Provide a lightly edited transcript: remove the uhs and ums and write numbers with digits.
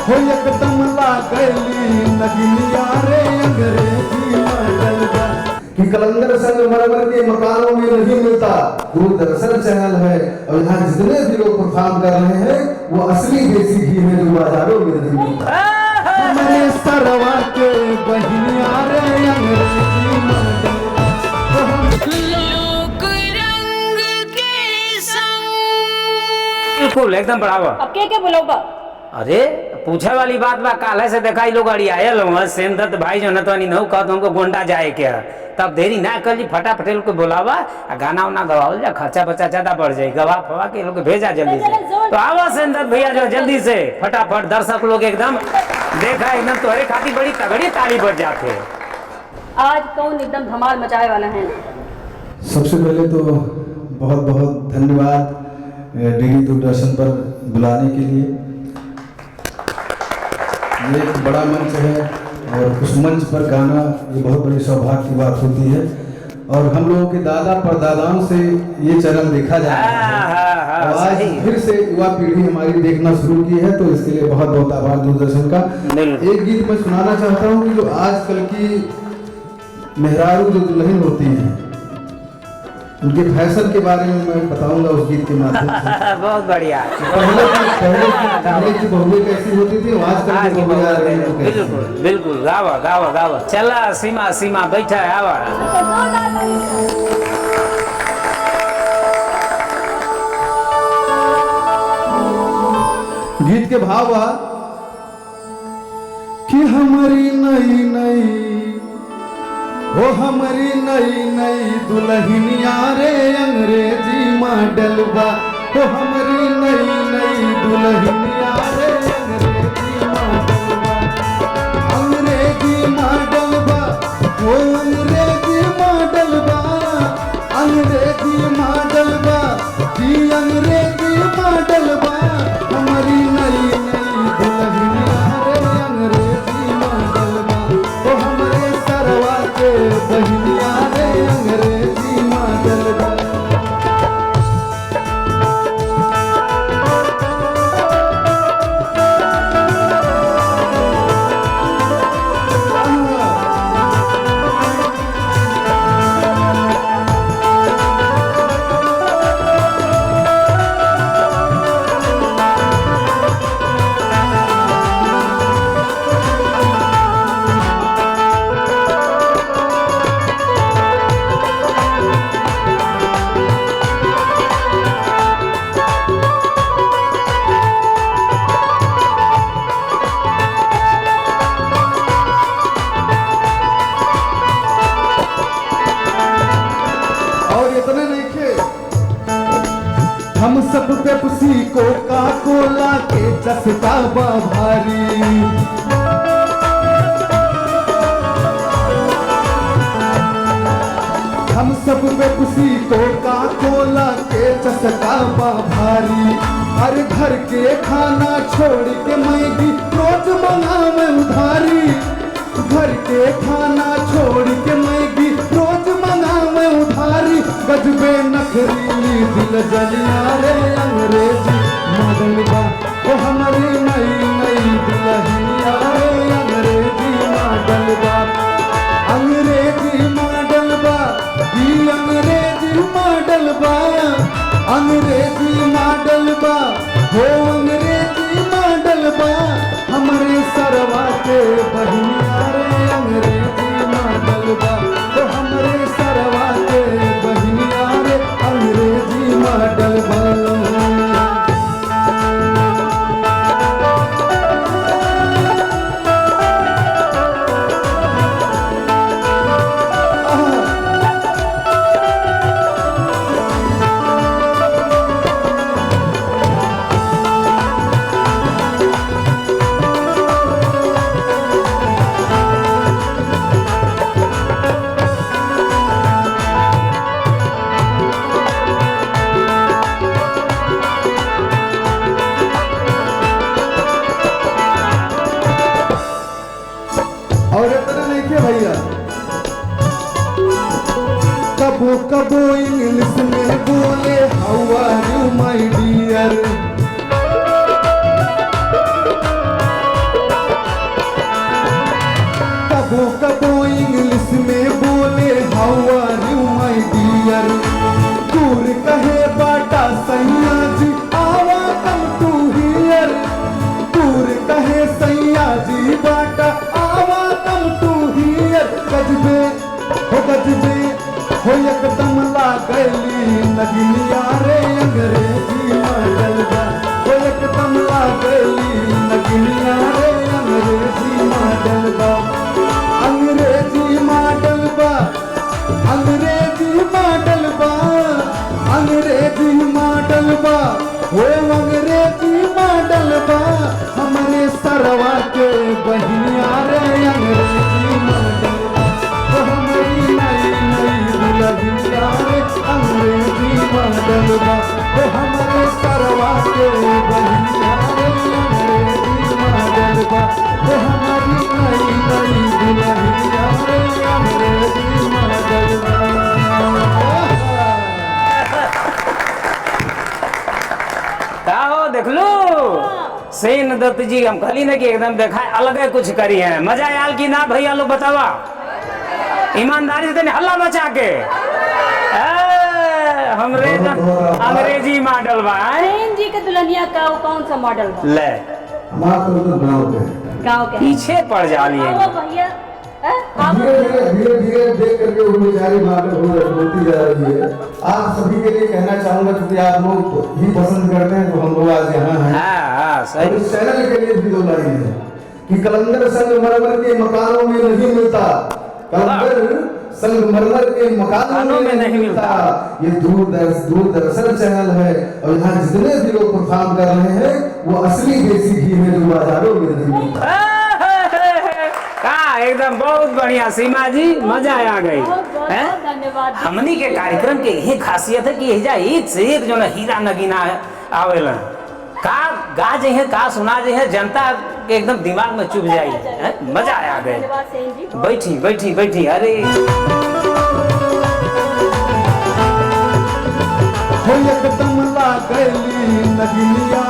हो एकदम लागली नगिनिया रे अंग्रेजी मॉडल बा। कि कलंदर संगमरमर के मकानों में नहीं मिलता, दूरदर्शन चैनल है और यहाँ जितने भी लोग परफॉर्म कर रहे हैं वो असली देसी घी है जो बाजारों में नहीं मिलता। हमारे सरवा के बहिनिया रे अंग्रेजी मॉडल बिल्कुल एकदम बराबर। अब क्या बोलोगा? अरे पूछे वाली बात बा, काले से देखा लोग अड़ी आयल सेमदत्त भाई जो न तो नहीं कहत हमको गोंडा जाए के तब देरी ना कर जी, फटाफट लोग को बोलावा आ गाना उना गवाओ जा, खर्चा बच्चा ज्यादा बढ़ जाए, गवा फवा के लोग भेजा जल्दी से। तो आओ सेमदत्त भैया जो जल्दी से फटाफट, दर्शक लोग एकदम देखा एकदम तुम्हारे खातिर बड़ी तगड़ी ताली बढ़ जाते। आज कौन एकदम धमाल मचाए वाला है? सबसे पहले तो बहुत बहुत धन्यवाद डीडी दूरदर्शन पर बुलाने के लिए। ये एक बड़ा मंच है और उस मंच पर गाना ये बहुत बड़ी सौभाग्य की बात होती है और हम लोगों के दादा परदादाओं से ये चैनल देखा जाता है और आज फिर से युवा पीढ़ी हमारी देखना शुरू की है, तो इसके लिए बहुत बहुत आभार दूरदर्शन का। एक गीत मैं सुनाना चाहता हूँ कि जो आजकल की मेहरारू जो दुल्हन होती हैं उनके फैशन के बारे में मैं बताऊंगा उस गीत के माध्यम से। बहुत बढ़िया। पहले की बहुएं कैसी होती थी, आजकल की बहुएं आ रही हैं। बिल्कुल बिल्कुल, गावा गावा गावा, चला सीमा सीमा बैठा है आवा। गीत के भाव आ कि हमारी नई नई वो हमारी नई नई दुल्हनिया रे अंग्रेजी मॉडल बा। वो हमारी नई नई दुल्हनिया रे अंग्रेजी मॉडल बा। अंग्रेजी मॉडल बा, वो अंग्रेजी मॉडल बा। अंग्रेजी मॉडल बा जी, अंग्रेजी मॉडल बा। हमारी नई नई दुल्हनिया रे अंग्रेजी मॉडल बा। वो हमारे सरवा के बहिनिया रे अंग्रेजी मॉडल बा। हम सब पेप्सी कोका कोला के चस्का बा भारी। हम सब पेप्सी कोका कोला के चस्का बा भारी। हर घर के खाना छोड़ के मैगी रोज मंगावे उधारी। घर के खाना छोड़ के मैगी रोज मंगावे उधारी। गजबे नखरीली दिल जलिया रे अंग्रेजी मॉडल बा। वो हमारी नई नई दुल्हनिया रे अंग्रेजी मॉडल बा। अंग्रेजी मॉडल बा जी, अंग्रेजी मॉडल बा। अंग्रेजी मॉडल बा, हो अंग्रेजी मॉडल बा। हमारे सरवा के बहिनिया रे अंग्रेजी मॉडल बा। तो हमारे सरवा के बहिनिया रे अंग्रेजी मॉडल बा। और इतना नहीं के भैया, कबो कबो इंग्लिश में बोले हाउ आर यू माय डियर। सैया जी आवा कम टू हियर, दूर कहे सैया जी बाटा आवा कम टू हियर। गजबे हो एकदम लागली नगिनिया रे अंग्रेजी मॉडल बा, हो एकदम लागली नगिनिया रे अंग्रेजी मॉडल बा, अंग्रेजी मॉडल बा, अंग्रेजी मॉडल बा, अंग्रेजी मॉडल बा, वो अंग्रेजी मॉडल बा, हमारे सरवा के बहिनिया रे अंग्रेजी मॉडल बा, वो हमारी नई नई दुल्हनिया रे अंग्रेजी मॉडल बा, वो हमारे सरवा के बहिनिया रे अंग्रेजी मॉडल बा, वो हमारी नई नई दुल्हनिया रे अंग्रेजी मॉडल बा। का हो देख लो सेन दत्त जी, हम कहली ना कि एकदम देखा अलग है कुछ करी है। मजा आयल कि ना भैया लोग बतावा ईमानदारी से हल्ला बचा के। हमरे अंग्रेजी मॉडल बा सेन जी के दुल्हनिया का कौन सा मॉडल बा? ले गाँव के पीछे पड़ जाली आओ भैया, धीरे धीरे देख करके वो बेचारी मॉडल होती जा रही है। आप सभी के लिए कहना चाहूंगा क्योंकि आप लोग ही पसंद करते हैं तो हम लोग आज यहाँ हैं। हाँ सही। इस चैनल के लिए भी दो लाइन है कि कलंदर संगमरमर के मकानों में नहीं मिलता, कलंदर संगमरमर के मकानों में नहीं मिलता। ये दूरदर्शन चैनल है और यहाँ जितने भी लोग परफॉर्म कर रहे हैं वो असली देसी घी है जो बाजारों में नहीं मिलता। एकदम बहुत बढ़िया सीमा जी, मजा आ गई। धन्यवाद। हमनी के कार्यक्रम के यही खासियत है कि एजा एक से एक जो ना हीरा नगीना आवेला, का गा जे है का सुना जे है जनता के एकदम दिमाग में चुभ जाई है। मजा आ गए। धन्यवाद सेन जी। बैठी बैठी बैठी। अरे हो एकदम लागली नगिनिया